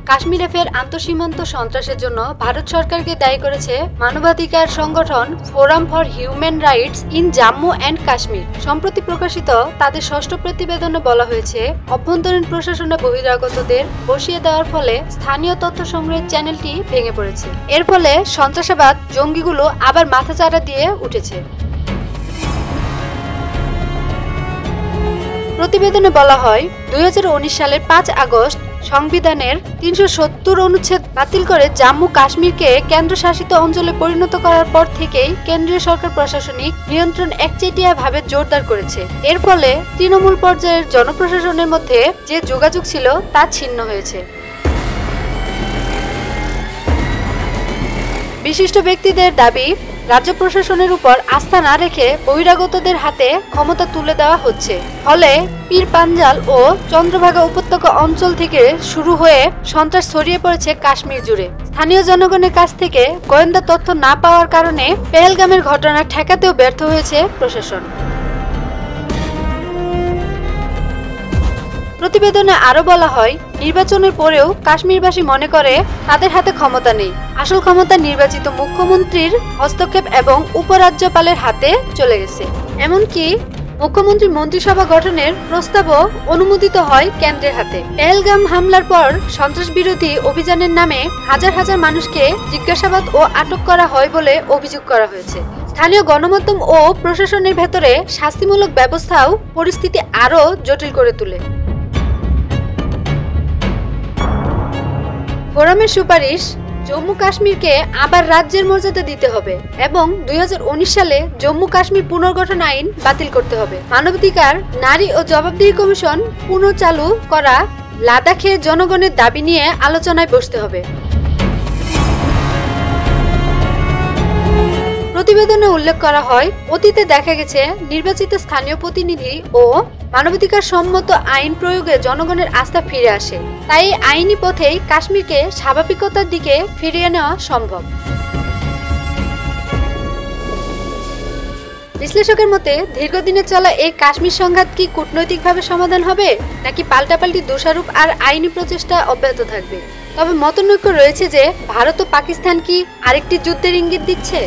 কাশ্মীরে ফের আন্তঃসীমান্ত সন্ত্রাসের জন্য ভারত সরকারকে দায়ী করেছে মানবাধিকার সংগঠন forum for human rights in Jammu and Kashmir. সম্প্রতি প্রকাশিত তাদের ষষ্ঠ প্রতিবেদনে বলা হয়েছে, অভ্যন্তরীণ প্রশাসনে বহিরাগতদের বসিয়ে দেওয়ার ফলে স্থানীয় তথ্য সংগ্রহের চ্যানেলটি ভেঙে পড়েছে। এর ফলে সন্ত্রাসবাদ জঙ্গিগুলো আবার মাথাচাড়া দিয়ে উঠেছে। প্রতিবেদনে বলা হয়, 2019 সালের 5 আগস্ট সংবিধানের 370 অনুচ্ছেদ বাতিল করে জম্মু কাশ্মীরকে কেন্দ্রশাসিত অঞ্চলে পরিণত করার পর থেকেই কেন্দ্রীয় সরকার প্রশাসনিক নিয়ন্ত্রণ একচেটিয়াভাবে জোরদার করেছে। এর ফলে তৃণমূল পর্যায়ের জনপ্রশাসনের মধ্যে যে যোগাযোগ ছিল তা ছিন্ন হয়েছে। বিশিষ্ট ব্যক্তিদের দাবি, রাজ্য প্রশাসনের উপর আস্থা না রেখে বহিরাগতদের হাতে ক্ষমতা তুলে দেওয়া হচ্ছে। ফলে পীর পাঞ্জাল ও চন্দ্রভাগা উপত্যকা অঞ্চল থেকে শুরু হয়ে সন্ত্রাস ছড়িয়ে পড়েছে কাশ্মীর জুড়ে। স্থানীয় জনগণের কাছ থেকে গোয়েন্দা তথ্য না পাওয়ার কারণে পেহেলগামের ঘটনা ঠেকাতেও ব্যর্থ হয়েছে প্রশাসন। প্রতিবেদনে আরো বলা হয়, নির্বাচনের পরেও কাশ্মীরবাসী মনে করে তাদের হাতে ক্ষমতা নেই। আসল ক্ষমতা নির্বাচিত মুখ্যমন্ত্রীর হস্তক্ষেপ এবং উপরাজ্যপালের হাতে চলে গেছে। এমনকি মুখ্যমন্ত্রী মন্ত্রিসভা গঠনের প্রস্তাবও অনুমোদিত হয় কেন্দ্রের হাতে। পেহেলগাম হামলার পর সন্ত্রাস বিরোধী অভিযানের নামে হাজার হাজার মানুষকে জিজ্ঞাসাবাদ ও আটক করা হয় বলে অভিযোগ করা হয়েছে। স্থানীয় গণমাধ্যম ও প্রশাসনের ভেতরে শাস্তিমূলক ব্যবস্থাও পরিস্থিতি আরও জটিল করে তোলে। ফোরামের সুপারিশ, জম্মু কাশ্মীরকে আবার রাজ্যের মর্যাদা দিতে হবে এবং 2019 সালে জম্মু কাশ্মীর পুনর্গঠন আইন বাতিল করতে হবে। মানবাধিকার, নারী ও জবাবদিহি কমিশন পুনঃচালু করা, লাদাখে জনগণের দাবি নিয়ে আলোচনায় বসতে হবে। প্রতিবেদনে উল্লেখ করা হয়, অতীতে দেখা গেছে নির্বাচিত স্থানীয় প্রতিনিধি ও মানবাধিকার সম্মত আইন প্রয়োগে জনগণের আস্থা ফিরে আসে। তাই আইনি পথেই কাশ্মীরকে স্বাভাবিকতার দিকে ফিরিয়ে নেওয়া সম্ভব। বিশ্লেষকের মতে, দীর্ঘদিনে চলা এই কাশ্মীর সংঘাত কি কূটনৈতিকভাবে সমাধান হবে, নাকি পাল্টাপাল্টি দোষারোপ আর আইনি প্রচেষ্টা অব্যাহত থাকবে? তবে মতনৈক্য রয়েছে যে ভারত ও পাকিস্তান কি আরেকটি যুদ্ধের ইঙ্গিত দিচ্ছে।